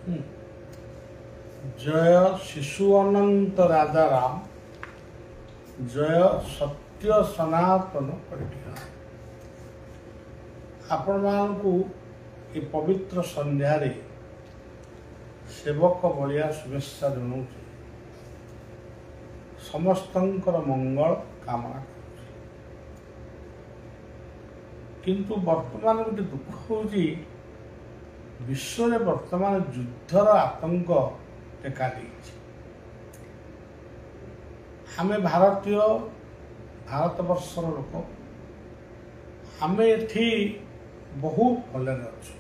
जय शिशु अनंत राजा राम, जय सत्य सनातन परिज्ञान। आपण मानकु ये पवित्र संध्या रे सेवक बलिया शुभेच्छा जनाऊँ। समस्तंकर मंगल कामना करुछि। किंतु वर्तमान गोटे दुख होउछि, विश्व में वर्तमान युद्धर आतंक टेका देइछि। आमे भारतीय भारतवर्षर लोक आमे एठी बहुत भलरे अच्छु,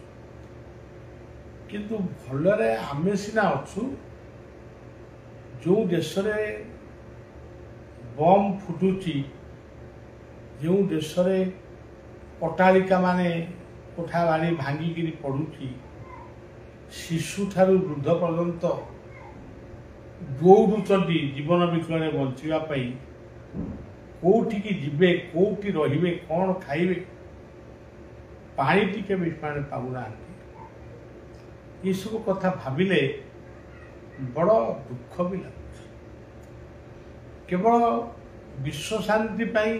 किंतु भलरे आमे सिना अच्छु जो देश में बम फुटुची, जो देश में पटालिका माने कोठा बाड़ी भांगिकी पड़ुची, शिशु ठारू वृद्ध पर्यंत दौड़ुचंती जीवन विकल बंचापी, कौटिकी जीवे कौटी रहिबे कौन खाइबे पानी टिके भी पाऊना। ये सब कथा भाविले बड़ दुख भी लगुच। केवल विश्व शांति पाई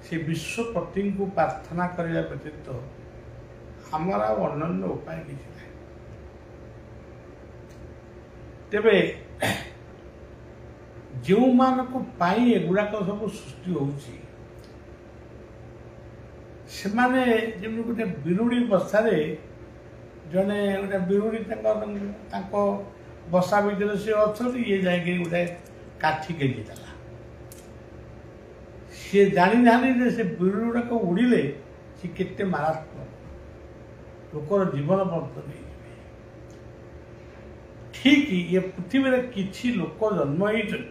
से विश्वपति को प्रार्थना करने व्यतीत आमर अन्य उपाय किसी ना। तेबे जो मानक पाई एगुड़ाक सब सृष्टि होउछि, सेमाने जेमि गोटे बिरुड़ी बसारे जने गोटे बिरुड़ी तांको बसा भीतर से अच्छे ये जाए गोटे काठी गेंजी देला। सी जानी ना से बिरुड़ी गुड़ाक उड़िले सी केते मारात्मक लोकर जीवन पर्यंत नहीं। ठीक ये पृथ्वी में किसी लोक जन्म होती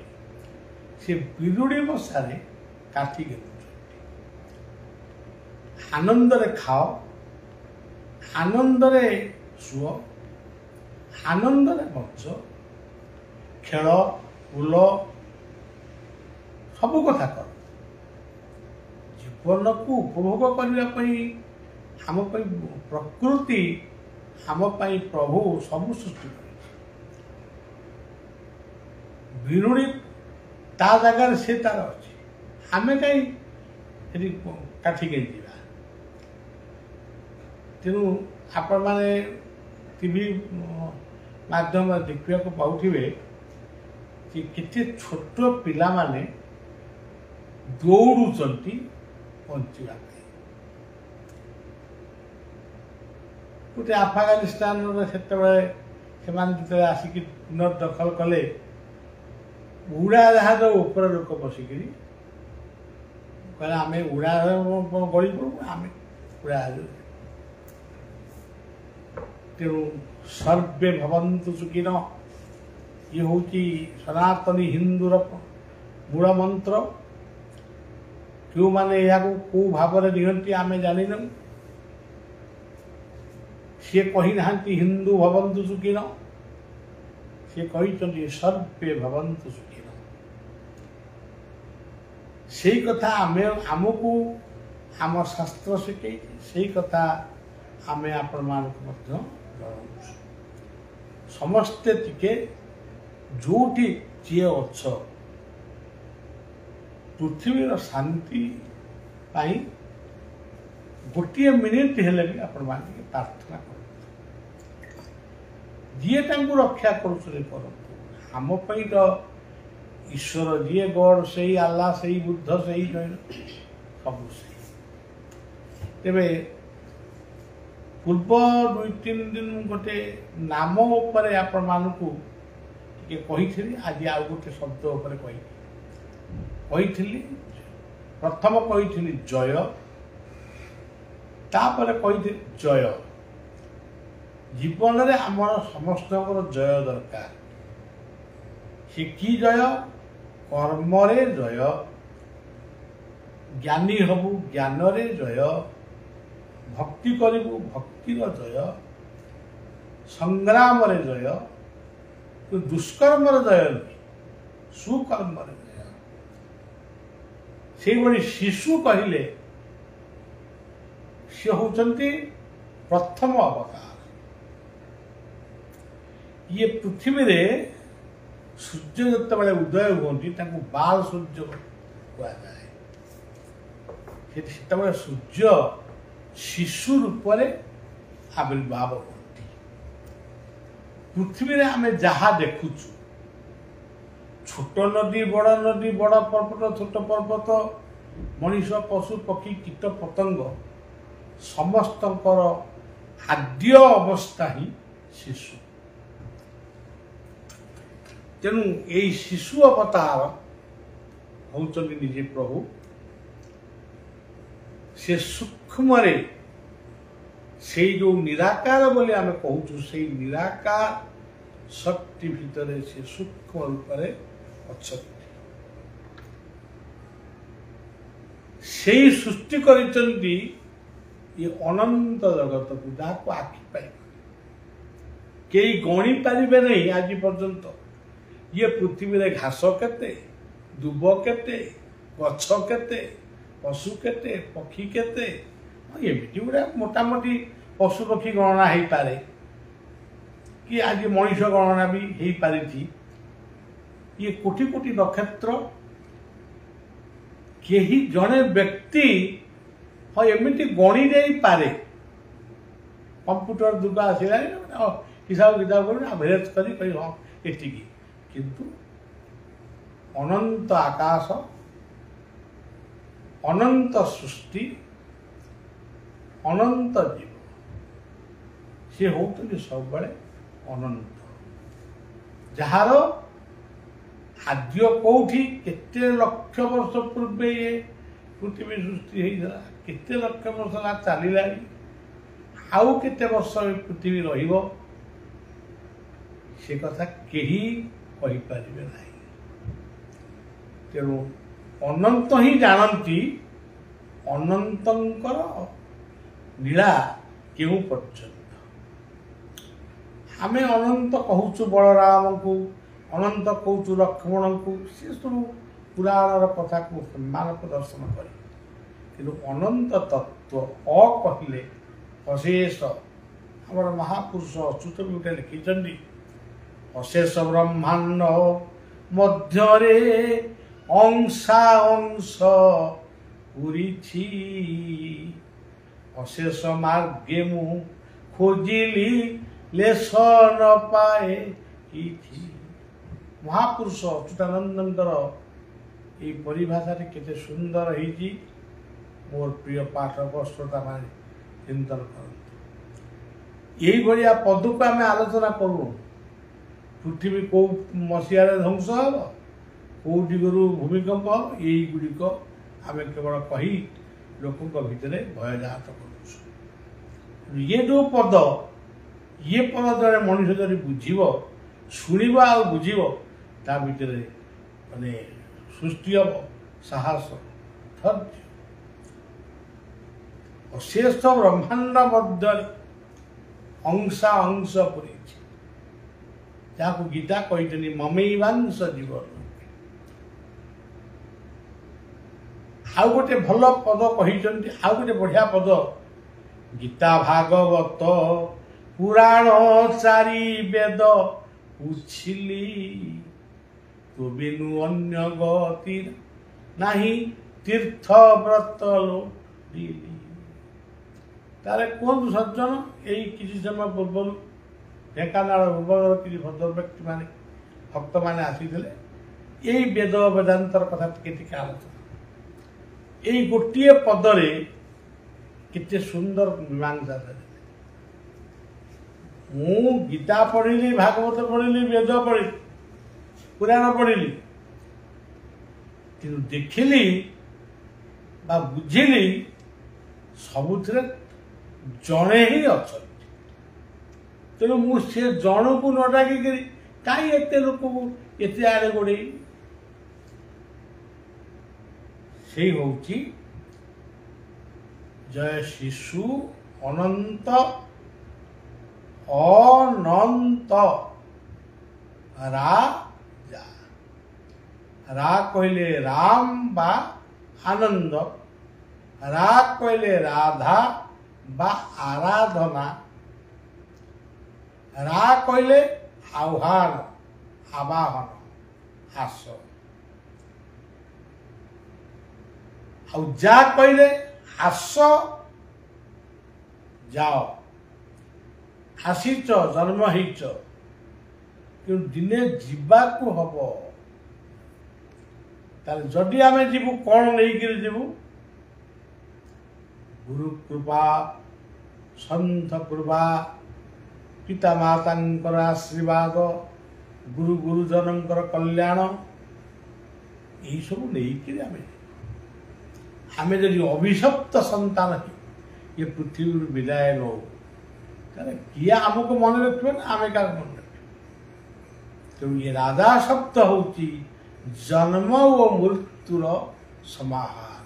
से बिरुड़ी बसारे काठी गेंदुचंती। आनंद रे खाओ, आनंद रे सुओ, आनंद रे बंच, खेल बुल सब कथा कर। जीवन को उपभोग करने आम प्रकृति आम प्रभु सब सृष्टि कर। बिरुड़ी ता जगार से तार अच्छे, आमे कहीं काठी गेंजा। तेणु आपण मैंने टीवी माध्यम देखा पाउथिबे कि केते छोट पिला माने दौड़ुचंती बंचिबा। गोटे अफगानिस्तान से आसिक पुनर्दखल कले, उड़ाजाहाज उपर लोक बसिकी कहले आम उड़ाजाहाज गड़ी पड़ू, आम उड़ाजाहाज। तेणु सर्वे भवन्तु सुखिनः ये हूँ सनातनी हिंदूर मूल मंत्र। क्यों माने या कौ भाव निहंती आमे जानिनु। सी कही ना हिंदू भवन्तु सुखिनः, सी कही सर्वे भवन्तु सुखिनः। से कथा आमे आमको आम शास्त्र शिखई, से कथा आमे आपण मानक मध्य जणाउछु। समस्ते टिके जोटी जिए अच्छ पृथ्वीर शांति पाई गोटे मिनिट हेले भी आपण मान प्रार्थना कर। जी रक्षा कर आम तो ईश्वर जी गॉड से ही अल्लाह से ही बुद्ध से ही जैन सब से। तेरे पूर्व 2-3 दिन गोटे नाम उपरे आपण मानकु कही आज आउ गोटे शब्द उपर कही प्रथम कही जय, तापर कही जय। जीवन में आमर समस्त जय दरकार। से कि जय? कर्म रे जय, ज्ञानी हबु ज्ञान रे जय, भक्ति करिबु भक्तिर जय, संग्राम रे जय, दुष्कर्म रे जय नहीं, सुकर्म रे जय। से बड़ी शिशु कहले सी होचंती प्रथम अवतार। ये पृथ्वी रे सूर्य जिते उदय हुए बाल सूर्य कहुए सूर्य शिशु रूप में आविर्भाव होती पृथ्वी रे आमे जहा देखुचु छोट नदी बड़ पर्वत छोट पर्वत मनीष पशु पक्षी कीट पतंग समस्त आद्य अवस्था ही शिशु तेणु यही शिशु अवतार होचंदी निजे प्रभु से सूक्ष्म से जो निराकार बोली आम कहूँ से निराकार शक्ति भितर से सूक्ष्म रूप में अच्छा से सृष्टि करिचंदी ये अनंत जगत को जहाँ को आखि पाए कई गणी पारे नहीं आज पर्यंत ये पृथ्वी रे घास केते दुब केते गछ केते पशु केते पक्षी केते एमती गुड़ा मोटामोटी पशु पक्षी गणना हो पारे कि आज मनीष गणना भी हो पारी ये कोटि कोटि नक्षत्र केही जड़े व्यक्ति हाँ एमती गणी नहीं पारे कंप्यूटर दुर्ग आसला हिसाब किताब कर एवरेज कर हाँ एति किंतु अनंत आकाश अनंत सृष्टि अनंत जीव सी होती सब बड़े अनंत जार आद्य कौटी केते लक्ष वर्ष पूर्वे ये पृथ्वी सृष्टि होता केते लक्ष वर्ष चलला आउ केते वर्ष पृथ्वी रहिबो से कथा केही कहि परिबे नाही तेणु अनंत ही जानती अनंतंकर लीला क्यों पर्यंत आमे अनंत कहूचु बलराम को अनंत कहूचु लक्ष्मण को सी सब पुराण कथा को सम्मान प्रदर्शन करे कि अनंत तत्व कहले अशेष आम महापुरुष अच्युत भी गोटे लिखिं अशेष ब्रह्मांड मध्य अंशा अंश पूरी अशेष मार्गे मु खोजिली लेस न पाए कि महापुरुष अच्युतानंदर ये परिभाषा केते सुंदर होती मोर प्रिय पाठक श्रोता मान चिंतन कर यही भाया पद को आम आलोचना करूँ पृथ्वी कौ मसीह ध्वंस हम कौ दिगरु भूमिकंप यही गुड़िक आम केवल कही लोकों भितर भय जात कर ये जो पद ये पद जड़े मनुष्य जब बुझीब शुणव आ बुझीब ता भितर माने सृष्टि हम साहस धैर्य अशेष ब्रह्मांड मध्य अंशा अंश पूरी जहाँ गीता कही ममैवांश जीवन आउ गोटे भल पद कही आउ गोटे बढ़िया पद गीता भागवत पुराण चारि वेद उछिली तो बिनु अन्य गति नाही तीर्थ व्रत लोडिली तारे कहतु सज्जन यही किसी समय पूर्व ढेकानाल भुवनर किसी भद्र व्यक्ति माने भक्त माने आसी यही वेद वेदांतर कथा टिके आलोचना यही गोटे पदरे केते सुंदर मीमांसा मु गीता पढ़िली भागवत पढ़िली वेद पढ़ी पुराण पढ़िली किंतु देखिली बा बुझिली सबुथिरे जड़े ही अच्छा तेणु मुझे जन को न डाक कहीं एत लोक को एत आड़े गोड़े से हूँ जय शिशु अनंत अनंत राजा रा कहले राम बा आनंद रा कहले राधा बा आराधना रा कहले ଆହ୍ୱାନ ଆବାହନ ଆସ। ଆଉ ଯା କହିଲେ ଆସ ଯାଅ। ଆସିଛ ଜନ୍ମ ହେଇଛ କିନ୍ତୁ ଦିନେ ଯିବାକୁ ହବ। ତାହେଲେ ଯଦି ଆମେ ଯିବୁ କ'ଣ ନେଇକିରି ଯିବୁ? ଗୁରୁ କୃପା, ସନ୍ଥ କୃପା, ପିତା ମାତାଙ୍କର ଆଶୀର୍ବାଦ, ଗୁରୁ ଗୁରୁଜନଙ୍କର କଲ୍ୟାଣ, ଏଇସବୁ ନେଇକିରି ଆମେ ଯଦି ଅଭିଶପ୍ତ ସନ୍ତାନ ଏ ପୃଥିବୀରୁ ବିଦାୟ ନଉ ତାହେଲେ କିଏ ଆମକୁ ମନେ ରଖିବ ନା ଆମେ କାହାକୁ ମନେ ରଖିବ? ତେଣୁ ଏ ରାଧା ଶବ୍ଦ ହେଉଛି ଜନ୍ମ ଓ ମୃତ୍ୟୁର ସମାହାର।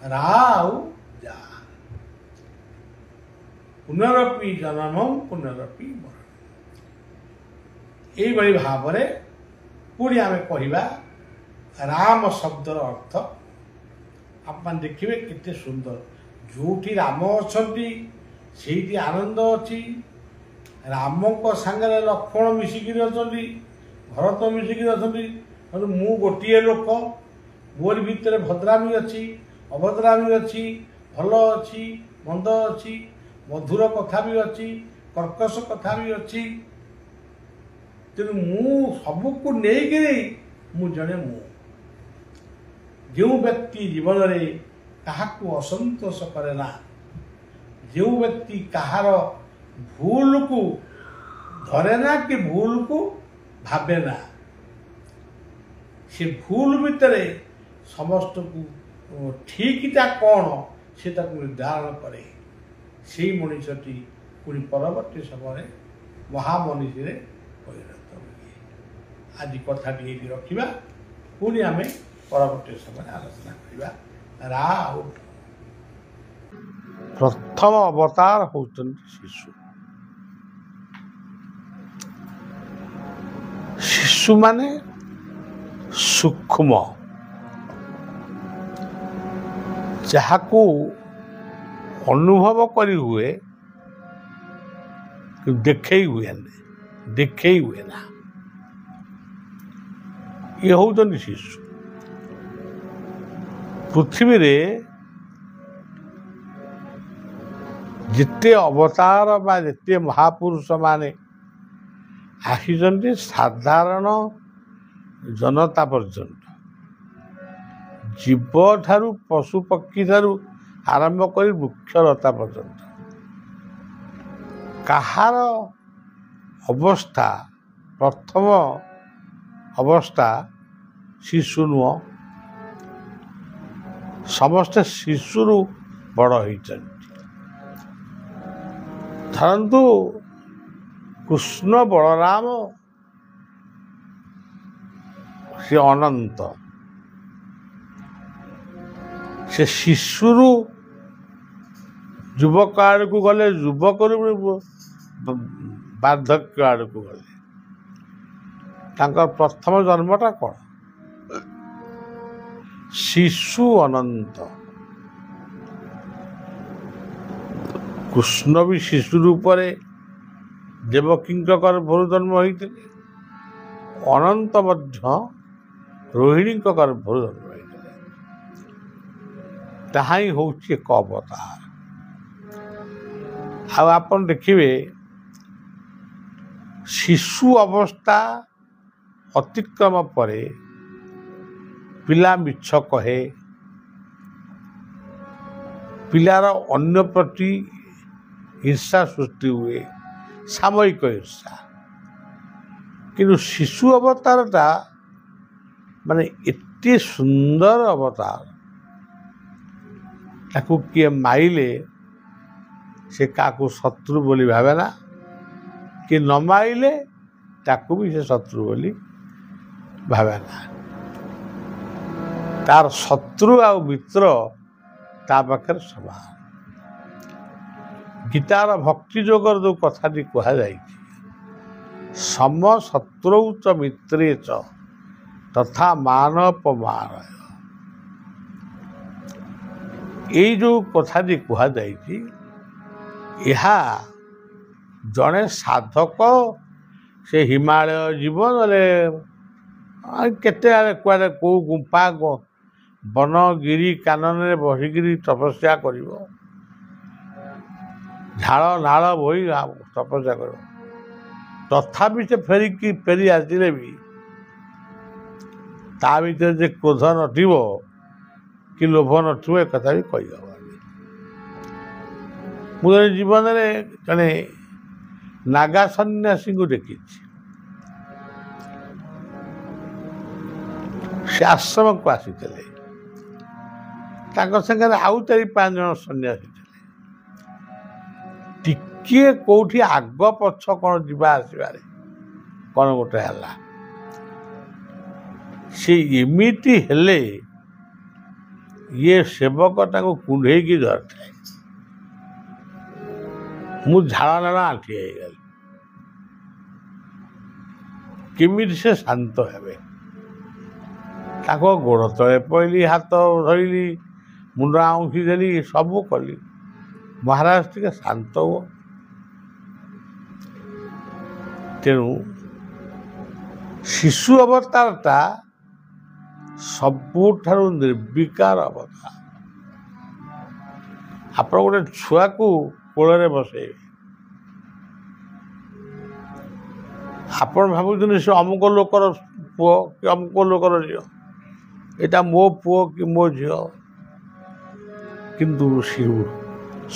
ରା ଆଉ ଯା। ପୁନରପି ଜନମଂ ପୁନରପି ମରଣଂ। ଏଇଭଳି ଭାବରେ ପୁଣି ଆମେ କହିବା ରାମ ଶବ୍ଦର ଅର୍ଥ। ଆପଣ ଦେଖିବେ କେତେ ସୁନ୍ଦର। ଯୋଉଠି ରାମ ଅଛନ୍ତି ସେଇଠି ଆନନ୍ଦ ଅଛି। ରାମଙ୍କ ସାଙ୍ଗରେ ଲକ୍ଷ୍ମଣ ମିଶିକିରି ଅଛନ୍ତି, ଭରତ ମିଶିକିରି ଅଛନ୍ତି। ମୁଁ ଗୋଟିଏ ଲୋକ, ମୋରି ଭିତରେ ଭଦ୍ରାମୀ ଅଛି, ଅଭଦ୍ରାମୀ ଅଛି, ଭଲ ଅଛି, ମନ୍ଦ ଅଛି, ମଧୁର କଥା ବି ଅଛି, କର୍କଶ କଥା ବି ଅଛି। ତେଣୁ ମୁଁ ସବୁକୁ ନେଇକିରି ମୁଁ ଜଣେ ମୁଁ। ଯେଉଁ ବ୍ୟକ୍ତି ଜୀବନରେ କାହାକୁ ଅସନ୍ତୋଷ କରେ ନା, ଯେଉଁ ବ୍ୟକ୍ତି କାହାର ଭୁଲକୁ ଧରେ ନା କି ଭୁଲକୁ ଭାବେ ନା, ସେ ଭୁଲ ଭିତରେ ସମସ୍ତଙ୍କୁ ଠିକଟା କ'ଣ ସେ ତାକୁ ନିର୍ଦ୍ଧାରଣ କରେ। ସେଇ ମଣିଷଟି ପୁଣି ପରବର୍ତ୍ତୀ ସମୟରେ ମହାମନୀଷୀରେ ପରିଣତ ହୁଏ। ଆଜି କଥାଟି ଏଇଠି ରଖିବା, ପୁଣି ଆମେ ପରବର୍ତ୍ତୀ ସମୟରେ ଆଲୋଚନା କରିବା। ରା ଆଉ ପ୍ରଥମ ଅବତାର ହେଉଛନ୍ତି ଶିଶୁ। ଶିଶୁମାନେ ସୂକ୍ଷ୍ମ, ଯାହାକୁ ଅନୁଭବ କରି ହୁଏ କିନ୍ତୁ ଦେଖେଇ ହୁଏ ନା। ଇଏ ହେଉଛନ୍ତି ଶିଶୁ। ପୃଥିବୀରେ ଯେତେ ଅବତାର ବା ଯେତେ ମହାପୁରୁଷ ମାନେ ଆସିଛନ୍ତି ସାଧାରଣ ଜନତା ପର୍ଯ୍ୟନ୍ତ, ଜୀବ ଠାରୁ ପଶୁ ପକ୍ଷୀ ଠାରୁ ଆରମ୍ଭ କରି ବୃକ୍ଷଲତା ପର୍ଯ୍ୟନ୍ତ କାହାର ଅବସ୍ଥା ପ୍ରଥମ ଅବସ୍ଥା ଶିଶୁ ନୁହଁ। ସମସ୍ତେ ଶିଶୁରୁ ବଡ଼ ହେଇଛନ୍ତି। ଧରନ୍ତୁ କୃଷ୍ଣ ବଳରାମ ସେ ଅନନ୍ତ, ସେ ଶିଶୁରୁ ଯୁବକ ଆଡ଼କୁ ଗଲେ, ଯୁବକରୁ ବାର୍ଦ୍ଧକ୍ୟ ଆଡ଼କୁ ଗଲେ। ତାଙ୍କର ପ୍ରଥମ ଜନ୍ମଟା କ'ଣ? ଶିଶୁ ଅନନ୍ତ। କୃଷ୍ଣ ବି ଶିଶୁ ରୂପରେ ଦେବକୀଙ୍କ ଗର୍ଭରୁ ଜନ୍ମ ହୋଇଥିଲେ। ଅନନ୍ତ ମଧ୍ୟ ରୋହିଣୀଙ୍କ ଗର୍ଭରୁ ଜନ୍ମ ହୋଇଥିଲେ। ତାହା ହିଁ ହେଉଛି ଏକ ଅବତାର। ଆଉ ଆପଣ ଦେଖିବେ ଶିଶୁ ଅବସ୍ଥା ଅତିକ୍ରମ ପରେ ପିଲା ମିଛ କହେ, ପିଲାର ଅନ୍ୟ ପ୍ରତି ହିଂସା ସୃଷ୍ଟି ହୁଏ, ସାମୟିକ ହିଂସା। କିନ୍ତୁ ଶିଶୁ ଅବତାରଟା ମାନେ ଏତେ ସୁନ୍ଦର ଅବତାର, ତାକୁ କିଏ ମାଇଲେ ସେ କାହାକୁ ଶତ୍ରୁ ବୋଲି ଭାବେ ନା, କିଏ ନ ମାଇଲେ ତାକୁ ବି ସେ ଶତ୍ରୁ ବୋଲି ଭାବେ ନା। ତାର ଶତ୍ରୁ ଆଉ ମିତ୍ର ତା ପାଖରେ ସମାନ। ଗୀତାର ଭକ୍ତି ଯୋଗର ଯେଉଁ କଥାଟି କୁହାଯାଇଛି, ସମ ଶତ୍ରୌ ଚ ମିତ୍ରେ ଚ ତଥା ମାନ ଅପମାନୟ। ଏଇ ଯେଉଁ କଥାଟି କୁହାଯାଇଛି, ଏହା ଜଣେ ସାଧକ ସେ ହିମାଳୟ ଯିବ, ନହେଲେ କେତେ ଆଡ଼େ କୁଆଡ଼େ କେଉଁ ଗୁମ୍ଫା ବନ ଗିରି କାନନରେ ବସିକିରି ତପସ୍ୟା କରିବ, ଝାଳ ନାଳ ବୋହି ତପସ୍ୟା କରିବ। ତଥାପି ସେ ଫେରି ଆସିଲେ ବି ତା ଭିତରେ ଯେ କ୍ରୋଧ ନଥିବ କି ଲୋଭ ନଥିବ, ଏକଥା ବି କହିହେବନି। ମୁଁ ଜୀବନରେ ଜଣେ ନାଗା ସନ୍ନ୍ୟାସୀଙ୍କୁ ଦେଖିଛି। ସେ ଆଶ୍ରମକୁ ଆସିଥିଲେ, ତାଙ୍କ ସାଙ୍ଗରେ ଆଉ 4-5 ଜଣ ସନ୍ନ୍ୟାସୀ ଥିଲେ। ଟିକିଏ କୋଉଠି ଆଗ ପଛ କ'ଣ ଯିବା ଆସିବାରେ କ'ଣ ଗୋଟେ ହେଲା, ସେ ଏମିତି ହେଲେ ଇଏ ସେବକ ତାଙ୍କୁ କୁଣ୍ଢେଇକି ଧରିଥାଏ। ମୁଁ ଝାଳ ନାଳ ଆଣ୍ଠି ହେଇଗଲି। କେମିତି ସେ ଶାନ୍ତ ହେବେ? ତାଙ୍କ ଗୋଡ଼ ତଳେ ପଇଲି, ହାତ ଧରିଲି, ମୁଣ୍ଡ ଆଉଁସି ଦେଲି, ସବୁ କଲି। ମହାରାଜ ଟିକେ ଶାନ୍ତ ହୁଅ। ତେଣୁ ଶିଶୁ ଅବତାରଟା ସବୁଠାରୁ ନିର୍ବିକାର ଅବତାର। ଆପଣ ଗୋଟେ ଛୁଆକୁ କୋଳରେ ବସେଇବେ, ଆପଣ ଭାବୁଛନ୍ତି ସେ ଅମୁକ ଲୋକର ପୁଅ କି ଅମୁକ ଲୋକର ଝିଅ, ଏଇଟା ମୋ ପୁଅ କି ମୋ ଝିଅ। କିନ୍ତୁ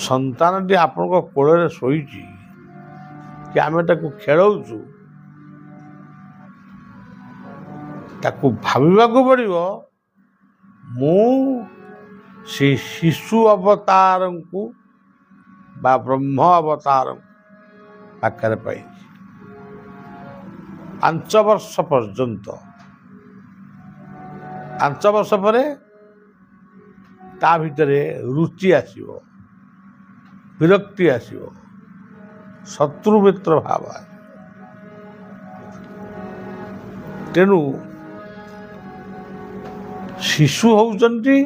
ସନ୍ତାନଟି ଆପଣଙ୍କ କୋଳରେ ଶୋଇଛି କି ଆମେ ତାକୁ ଖେଳଉଛୁ, ତାକୁ ଭାବିବାକୁ ପଡ଼ିବ ମୁଁ ସେଇ ଶିଶୁ ଅବତାରଙ୍କୁ ବା ବ୍ରହ୍ମ ଅବତାରଙ୍କୁ ପାଖରେ ପାଇଛି। 5 ବର୍ଷ ପର୍ଯ୍ୟନ୍ତ, 5 ବର୍ଷ ପରେ ତା ଭିତରେ ରୁଚି ଆସିବ, ବିରକ୍ତି ଆସିବ, ଶତ୍ରୁ ମିତ୍ର ଭାବ ଆସିବ। ତେଣୁ ଶିଶୁ ହେଉଛନ୍ତି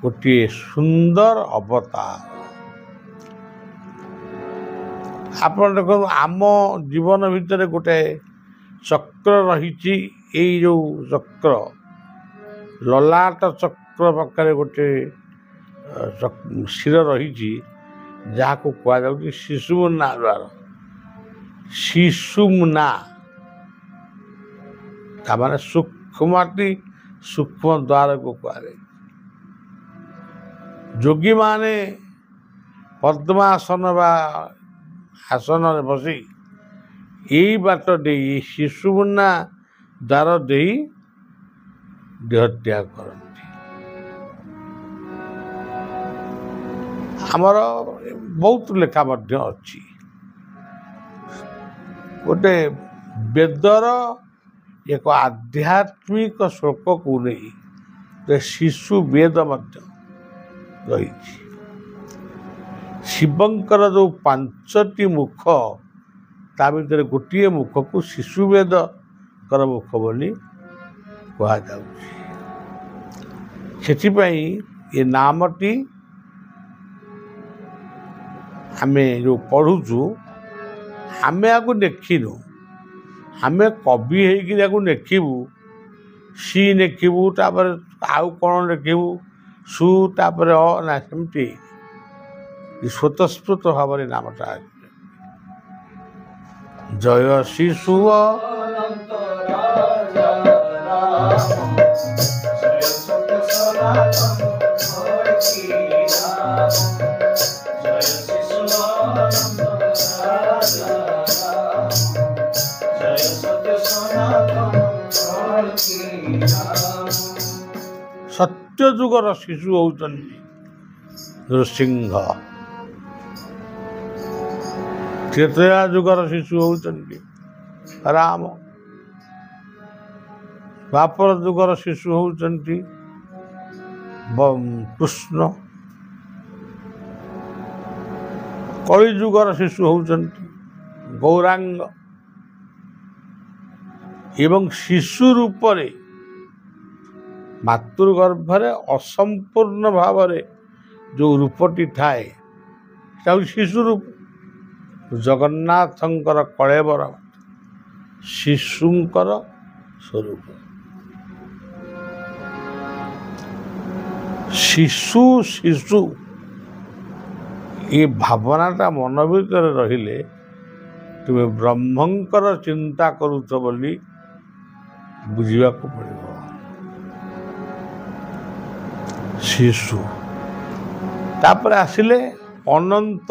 ଗୋଟିଏ ସୁନ୍ଦର ଅବତାର। ଆପଣ ଦେଖନ୍ତୁ, ଆମ ଜୀବନ ଭିତରେ ଗୋଟେ ଚକ୍ର ରହିଛି। ଏଇ ଯେଉଁ ଚକ୍ର, ଲଲାଟ ଚକ୍ର ପାଖରେ ଗୋଟେ ଶିର ରହିଛି, ଯାହାକୁ କୁହାଯାଉଛି ଶିଶୁମୁନା ଦ୍ୱାର। ଶିଶୁମୁନା ତାମାନେ ସୂକ୍ଷ୍ମଟି ସୂକ୍ଷ୍ମ ଦ୍ୱାରକୁ କୁହାଯାଏ। ଯୋଗୀମାନେ ପଦ୍ମାସନ ବା ଆସନରେ ବସି ଏଇ ବାଟ ଦେଇ ଶିଶୁମୁନା ଦ୍ୱାର ଦେଇ ଦେହତ୍ୟାଗ କରନ୍ତି। ଆମର ବହୁତ ଲେଖା ମଧ୍ୟ ଅଛି। ଗୋଟେ ବେଦର ଏକ ଆଧ୍ୟାତ୍ମିକ ଶ୍ଳୋକକୁ ନେଇ ଶିଶୁ ବେଦ ମଧ୍ୟ ରହିଛି। ଶିବଙ୍କର ଯେଉଁ 5ଟି ମୁଖ, ତା ଭିତରେ ଗୋଟିଏ ମୁଖକୁ ଶିଶୁ ବେଦଙ୍କର ମୁଖ ବୋଲି କୁହାଯାଉଛି। ସେଥିପାଇଁ ଏ ନାମଟି ଆମେ ଯେଉଁ ପଢ଼ୁଛୁ, ଆମେ ଆକୁ ଲେଖିନୁ, ଆମେ କବି ହେଇକି ତାକୁ ଲେଖିବୁ। ସି ଲେଖିବୁ, ତାପରେ ଆଉ କ'ଣ ଲେଖିବୁ, ସୁ ତାପରେ ଅ, ନା ସେମିତି ସ୍ୱତଃସ୍ଫୂର୍ତ୍ତ ଭାବରେ ନାମଟା ଅଛି। ଜୟ ଶିଶୁ ସତ୍ୟ ଯୁଗର ଶିଶୁ ହେଉଛନ୍ତି ନୃସିଂହ, ତ୍ରେତୟା ଯୁଗର ଶିଶୁ ହେଉଛନ୍ତି ରାମ, ଦ୍ୱାପର ଯୁଗର ଶିଶୁ ହେଉଛନ୍ତି କୃଷ୍ଣ, କଳି ଯୁଗର ଶିଶୁ ହେଉଛନ୍ତି ଗୌରାଙ୍ଗ। ଏବଂ ଶିଶୁ ରୂପରେ ମାତୃଗର୍ଭରେ ଅସମ୍ପୂର୍ଣ୍ଣ ଭାବରେ ଯେଉଁ ରୂପଟି ଥାଏ, ସେଟା ହେଉଛି ଶିଶୁ ରୂପ। ଜଗନ୍ନାଥଙ୍କର କଳେବର ଶିଶୁଙ୍କର ସ୍ୱରୂପ। ଶିଶୁ ଶିଶୁ ଏ ଭାବନାଟା ମନ ଭିତରେ ରହିଲେ ତୁମେ ବ୍ରହ୍ମଙ୍କର ଚିନ୍ତା କରୁଛ ବୋଲି ବୁଝିବାକୁ ପଡ଼ିବ। ଶିଶୁ ତାପରେ ଆସିଲେ ଅନନ୍ତ।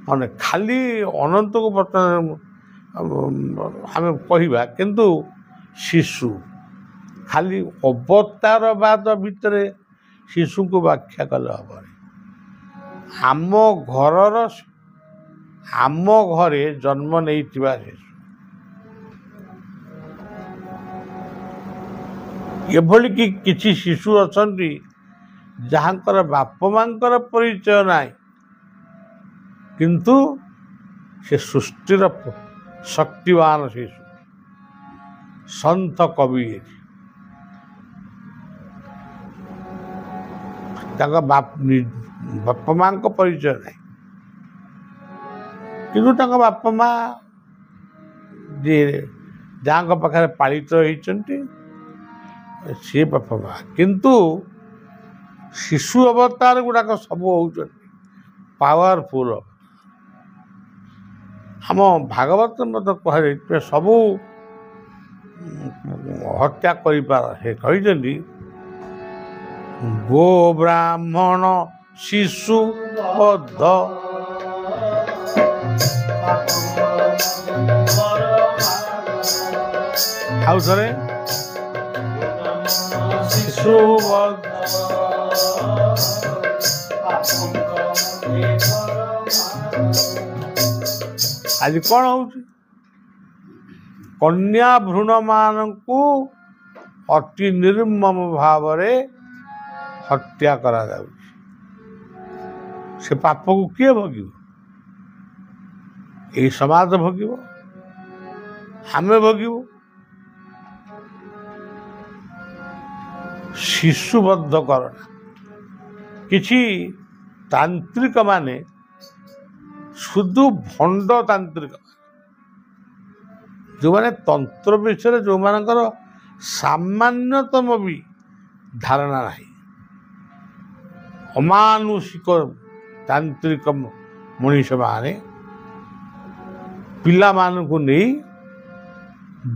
ମାନେ ଖାଲି ଅନନ୍ତକୁ ବର୍ତ୍ତମାନ ଆମେ କହିବା, କିନ୍ତୁ ଶିଶୁ ଖାଲି ଅବତାରବାଦ ଭିତରେ ଶିଶୁଙ୍କୁ ବ୍ୟାଖ୍ୟା କଲେ ହେବନି। ଆମ ଘରେ ଜନ୍ମ ନେଇଥିବା ଶିଶୁ, ଏଭଳି କି କିଛି ଶିଶୁ ଅଛନ୍ତି ଯାହାଙ୍କର ବାପା ମାଙ୍କର ପରିଚୟ ନାହିଁ, କିନ୍ତୁ ସେ ସୃଷ୍ଟିର ଶକ୍ତିବାନ ଶିଶୁ, ସନ୍ଥ କବି। ତାଙ୍କ ବାପା ମାଙ୍କ ପରିଚୟ ନାହିଁ, କିନ୍ତୁ ତାଙ୍କ ବାପା ମା ଯିଏ ଯାହାଙ୍କ ପାଖରେ ପାଳିତ ହେଇଛନ୍ତି ସିଏ ବାପା ମା। କିନ୍ତୁ ଶିଶୁ ଅବତାର ଗୁଡ଼ାକ ସବୁ ହେଉଛନ୍ତି ପାୱାରଫୁଲ୍। ଆମ ଭାଗବତ ମଧ୍ୟ କୁହାଯାଇଛି ସବୁ ହତ୍ୟା କରିପାର। ସେ କହିଛନ୍ତି ଗୋ ବ୍ରାହ୍ମଣ ଶିଶୁ ବଧ, ଆଉ ଥରେ ଶିଶୁ ବଧ। ଆଜି କ'ଣ ହଉଛି? କନ୍ୟା ଭ୍ରୂଣମାନଙ୍କୁ ଅତି ନିର୍ମମ ଭାବରେ ହତ୍ୟା କରାଯାଉଛି। ସେ ପାପକୁ କିଏ ଭୋଗିବ? ଏହି ସମାଜ ଭୋଗିବ, ଆମେ ଭୋଗିବୁ। ଶିଶୁବଦ୍ଧକରଣ। କିଛି ତାନ୍ତ୍ରିକ ମାନେ, ଶୁଦ୍ଧ ଭଣ୍ଡ ତାନ୍ତ୍ରିକ, ଯେଉଁମାନେ ତନ୍ତ୍ର ବିଷୟରେ ଯେଉଁମାନଙ୍କର ସାମାନ୍ୟତମ ବି ଧାରଣା ନାହିଁ, ଅମାନୁଷିକ ତାନ୍ତ୍ରିକ ମଣିଷମାନେ ପିଲାମାନଙ୍କୁ ନେଇ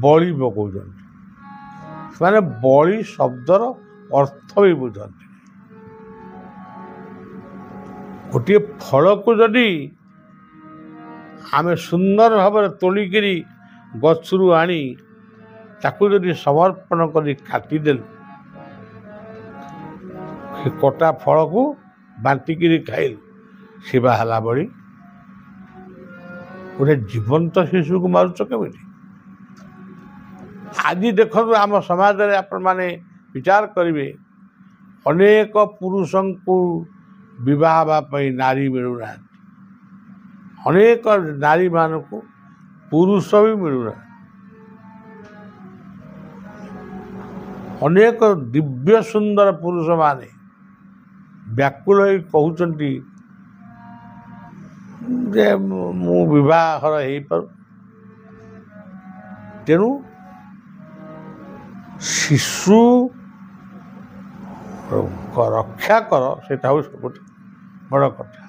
ବଳି ପକାଉଛନ୍ତି। ସେମାନେ ବଳି ଶବ୍ଦର ଅର୍ଥ ବି ବୁଝନ୍ତି। ଗୋଟିଏ ଫଳକୁ ଯଦି ଆମେ ସୁନ୍ଦର ଭାବରେ ତୋଳିକିରି ଗଛରୁ ଆଣି ତାକୁ ଯଦି ସମର୍ପଣ କରି କାଟିଦେଲୁ, ସେ କଟା ଫଳକୁ ବାଣ୍ଟିକିରି ଖାଇଲୁ, ସେ ବା ହେଲା ବଳି। ଗୋଟେ ଜୀବନ୍ତ ଶିଶୁକୁ ମାରୁଛ କେମିତି? ଆଜି ଦେଖନ୍ତୁ ଆମ ସମାଜରେ ଆପଣମାନେ ବିଚାର କରିବେ, ଅନେକ ପୁରୁଷଙ୍କୁ ବିବାହ ହେବା ପାଇଁ ନାରୀ ମିଳୁନାହାନ୍ତି, ଅନେକ ନାରୀମାନଙ୍କୁ ପୁରୁଷ ବି ମିଳୁନାହାନ୍ତି। ଅନେକ ଦିବ୍ୟ ସୁନ୍ଦର ପୁରୁଷମାନେ ବ୍ୟାକୁଳ ହୋଇ କହୁଛନ୍ତି ଯେ ମୁଁ ବିବାହର ହେଇପାରୁ। ତେଣୁ ଶିଶୁ ରକ୍ଷା କର, ସେଟା ହେଉଛି ସବୁଠୁ ବଡ଼ କଥା।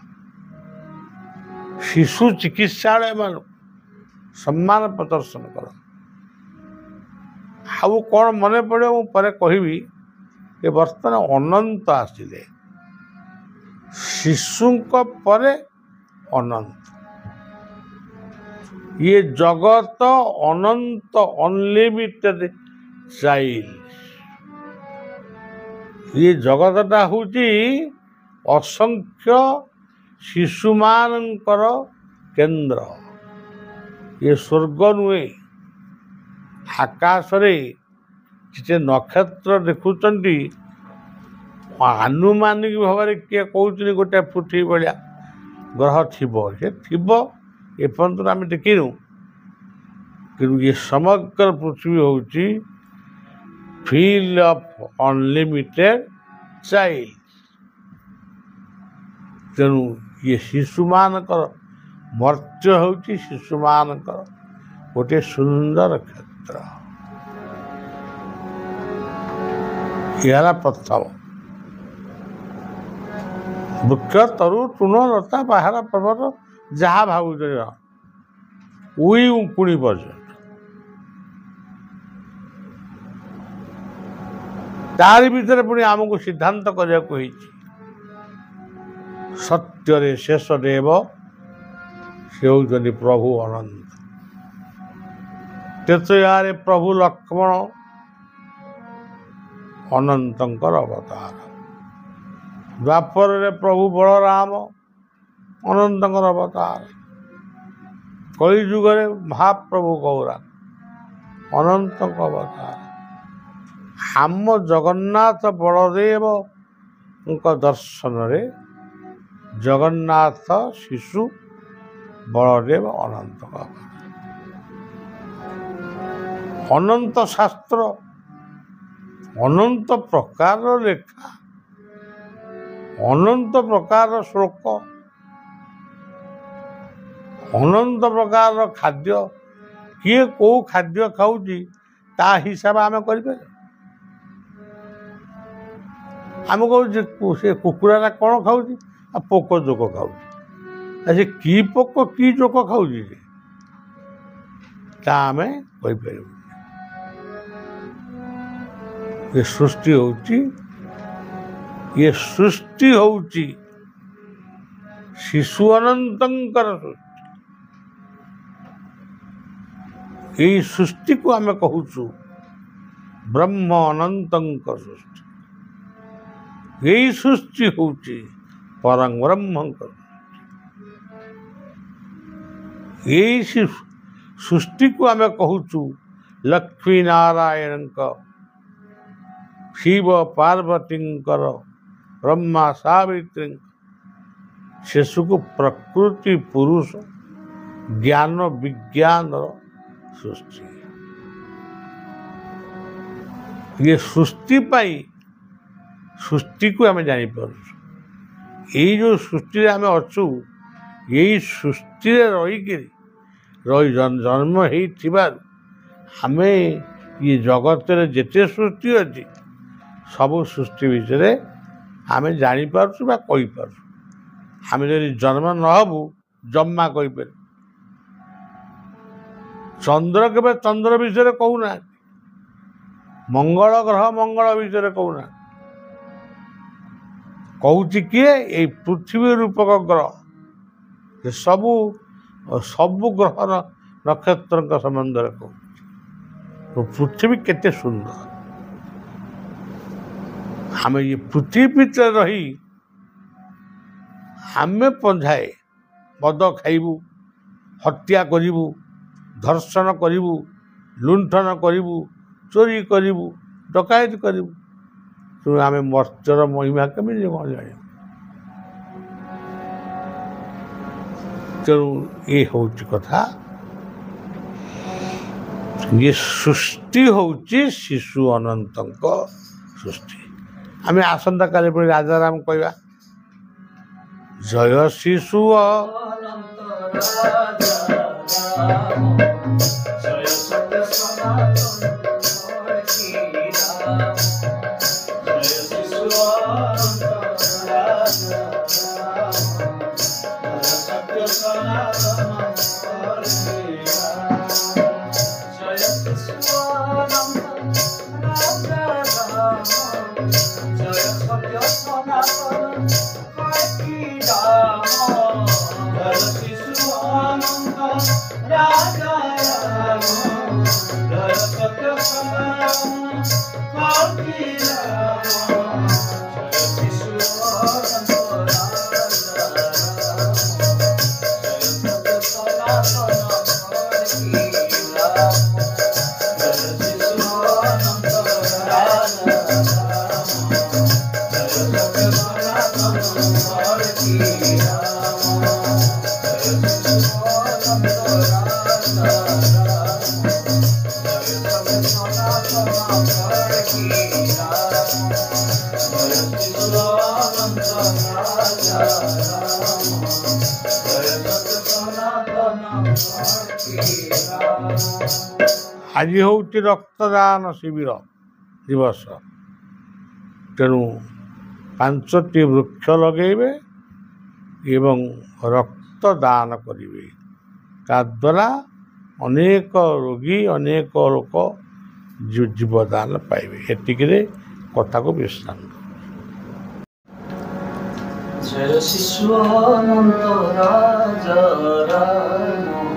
ଶିଶୁ ଚିକିତ୍ସାଳୟମାନଙ୍କୁ ସମ୍ମାନ ପ୍ରଦର୍ଶନ କର। ଆଉ କ'ଣ ମନେ ପଡ଼ିବ ମୁଁ ପରେ କହିବି। ଏ ବର୍ତ୍ତମାନ ଅନନ୍ତ ଆସିଲେ, ଶିଶୁଙ୍କ ପରେ ଅନନ୍ତ। ଇଏ ଜଗତ ଅନନ୍ତ, ଅନଲିମିଟେଡ୍ ଚାଇଲ୍ଡ। ଇଏ ଜଗତଟା ହେଉଛି ଅସଂଖ୍ୟ ଶିଶୁମାନଙ୍କର କେନ୍ଦ୍ର। ଇଏ ସ୍ୱର୍ଗ ନୁହେଁ। ଆକାଶରେ ଯେତେ ନକ୍ଷତ୍ର ଦେଖୁଛନ୍ତି, ଆନୁମାନିକ ଭାବରେ କିଏ କହୁଛନ୍ତି ଗୋଟେ ପୃଥିବୀ ଭଳିଆ ଗ୍ରହ ଥିବ, ସେ ଥିବ, ଏପର୍ଯ୍ୟନ୍ତ ଆମେ ଦେଖିନୁ। କିନ୍ତୁ ଏ ସମଗ୍ର ପୃଥିବୀ ହେଉଛି ଫିଲ୍ଡ ଅଫ୍ ଅନଲିମିଟେଡ୍ ଚାଇଲ୍ଡ। ତେଣୁ ଇଏ ଶିଶୁମାନଙ୍କର ମର୍ତ୍ତ୍ୟ ହେଉଛି ଶିଶୁମାନଙ୍କର ଗୋଟିଏ ସୁନ୍ଦର କ୍ଷେତ୍ର। ଏହା ପ୍ରଥମ। ବୃକ୍ଷ ତରୁ ତୃଣ ଲତା ପାହାଡ଼ ପର୍ବତ ଯାହା ଭାବୁଛ ଉଇ ଉଙ୍କୁଣି ପର୍ଯ୍ୟନ୍ତ ତାରି ଭିତରେ ପୁଣି ଆମକୁ ସିଦ୍ଧାନ୍ତ କରିବାକୁ ହେଇଛି ସତ୍ୟରେ ଶେଷ ଦେବ ସେ ହେଉଛନ୍ତି ପ୍ରଭୁ ଅନନ୍ତ। ତ୍ରେତୟାରେ ପ୍ରଭୁ ଲକ୍ଷ୍ମଣ ଅନନ୍ତଙ୍କର ଅବତାର, ଦ୍ୱାପରରେ ପ୍ରଭୁ ବଳରାମ ଅନନ୍ତଙ୍କର ଅବତାର, କଳିଯୁଗରେ ମହାପ୍ରଭୁ ଗୌରାଙ୍ଗ ଅନନ୍ତଙ୍କ ଅବତାର। ଆମ ଜଗନ୍ନାଥ ବଳଦେବଙ୍କ ଦର୍ଶନରେ ଜଗନ୍ନାଥ ଶିଶୁ ବଳଦେବ ଅନନ୍ତଙ୍କ ଅବତାର। ଅନନ୍ତ ଶାସ୍ତ୍ର, ଅନନ୍ତ ପ୍ରକାରର ଲେଖା, ଅନନ୍ତ ପ୍ରକାରର ଶ୍ଲୋକ, ଅନନ୍ତ ପ୍ରକାରର ଖାଦ୍ୟ। କିଏ କେଉଁ ଖାଦ୍ୟ ଖାଉଛି ତା ହିସାବ ଆମେ କରିପାରିବା। ଆମେ କହୁଛେ ସେ କୁକୁଡ଼ାଟା କ'ଣ ଖାଉଛି? ପୋକ ଜୋକ ଖାଉଛି। ସେ କି ପୋକ କି ଜୋକ ଖାଉଛି ତା ଆମେ କହିପାରିବୁ। ଏ ସୃଷ୍ଟି ହେଉଛି ଶିଶୁ ଅନନ୍ତଙ୍କର ସୃଷ୍ଟି। ଏଇ ସୃଷ୍ଟିକୁ ଆମେ କହୁଛୁ ବ୍ରହ୍ମ ଅନନ୍ତଙ୍କ ସୃଷ୍ଟି। ଏଇ ସୃଷ୍ଟି ହେଉଛି ପରଂ ବ୍ରହ୍ମଙ୍କ ସୃଷ୍ଟି। ଏଇ ସୃଷ୍ଟିକୁ ଆମେ କହୁଛୁ ଲକ୍ଷ୍ମୀ ନାରାୟଣଙ୍କ, ଶିବ ପାର୍ବତୀଙ୍କର, ବ୍ରହ୍ମା ସାବିତ୍ରୀଙ୍କ, ଶେଷକୁ ପ୍ରକୃତି ପୁରୁଷ ଜ୍ଞାନ ବିଜ୍ଞାନର ସୃଷ୍ଟି। ଇଏ ସୃଷ୍ଟି ପାଇଁ ସୃଷ୍ଟିକୁ ଆମେ ଜାଣିପାରୁଛୁ। ଏଇ ଯେଉଁ ସୃଷ୍ଟିରେ ଆମେ ଅଛୁ, ଏଇ ସୃଷ୍ଟିରେ ରହି ଜନ୍ମ ହେଇଥିବାରୁ ଆମେ ଇଏ ଜଗତରେ ଯେତେ ସୃଷ୍ଟି ଅଛି ସବୁ ସୃଷ୍ଟି ବିଷୟରେ ଆମେ ଜାଣିପାରୁଛୁ ବା କହିପାରୁଛୁ। ଆମେ ଯଦି ଜନ୍ମ ନ ହେବୁ ଜମା କହିପାରିବୁ। ଚନ୍ଦ୍ର କେବେ ଚନ୍ଦ୍ର ବିଷୟରେ କହୁନାହାନ୍ତି, ମଙ୍ଗଳ ଗ୍ରହ ମଙ୍ଗଳ ବିଷୟରେ କହୁନାହାନ୍ତି। କହୁଛି କିଏ? ଏଇ ପୃଥିବୀ ରୂପକ ଗ୍ରହ। ସବୁ ଗ୍ରହର ନକ୍ଷତ୍ରଙ୍କ ସମ୍ବନ୍ଧରେ କହୁଛି। ପୃଥିବୀ କେତେ ସୁନ୍ଦର। ଆମେ ଏ ପୃଥିବୀ ଭିତରେ ରହି ଆମେ ପଞ୍ଝାଏ ମଦ ଖାଇବୁ, ହତ୍ୟା କରିବୁ, ଧର୍ଷଣ କରିବୁ, ଲୁଣ୍ଠନ କରିବୁ, ଚୋରି କରିବୁ, ଡକାୟତ କରିବୁ। ତେଣୁ ଆମେ ମର୍ତ୍ତ୍ୟର ମହିମା କେମିତି କ'ଣ ଜାଣିବୁ? ତେଣୁ ଏ ହେଉଛି କଥା। ଇଏ ସୃଷ୍ଟି ହେଉଛି ଶିଶୁ ଅନନ୍ତଙ୍କ ସୃଷ୍ଟି। ଆମେ ଆସନ୍ତାକାଲି ପୁଣି ରାଜାରାମ କହିବା। ଜୟ ଶିଶୁ Jaya आज हूँ रक्तदान शिविर दिवस तेणु 5टी वृक्ष लगेबे एवं रक्तदान करेंगे तद्वारा अनेक रोगी अनेक लोक जीवदान पाइबे। एतिके कथा को विश्राम। जय शिशु अनंत राजा राम,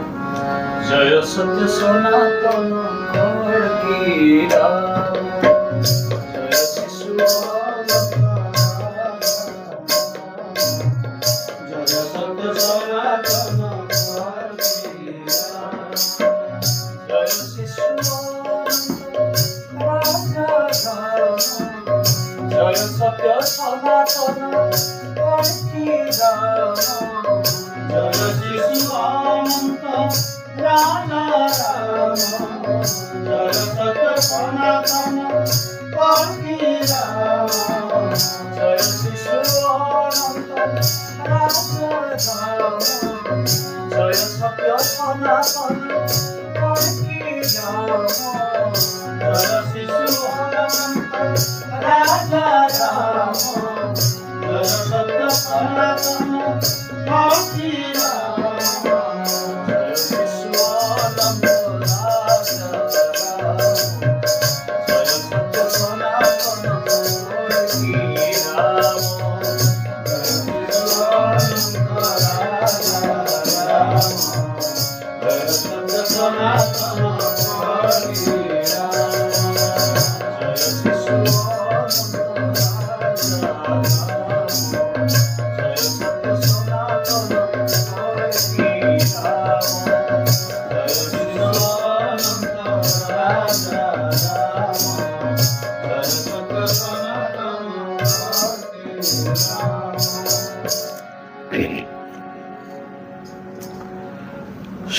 जय सत्य सनातन की राम, जय शिशु अनंत राजा, जय सत्य सनातन की राम, जय शिशु राजा राम, जय सत्य सनातन जय शिशु अनंत राजा राम, जय सत्य सनातन की राम, जय शिशु अनंत राजा राम, जय सत्य सनातन की राम, जय शिशु अनंत राजा राम, जय सत्य सनातन की राम, जय शिशु अनंत राजा राम, जय सत्य सनातन की राम, जय शिशु अनंत राजा राम, जय सत्य सनातन की राम, जय शिशु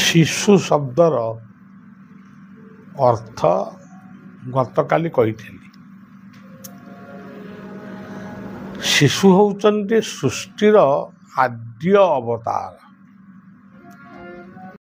शिशु शब्दर अर्थ गतकाली कही। शिशु होउचंती सृष्टिर आद्य अवतार।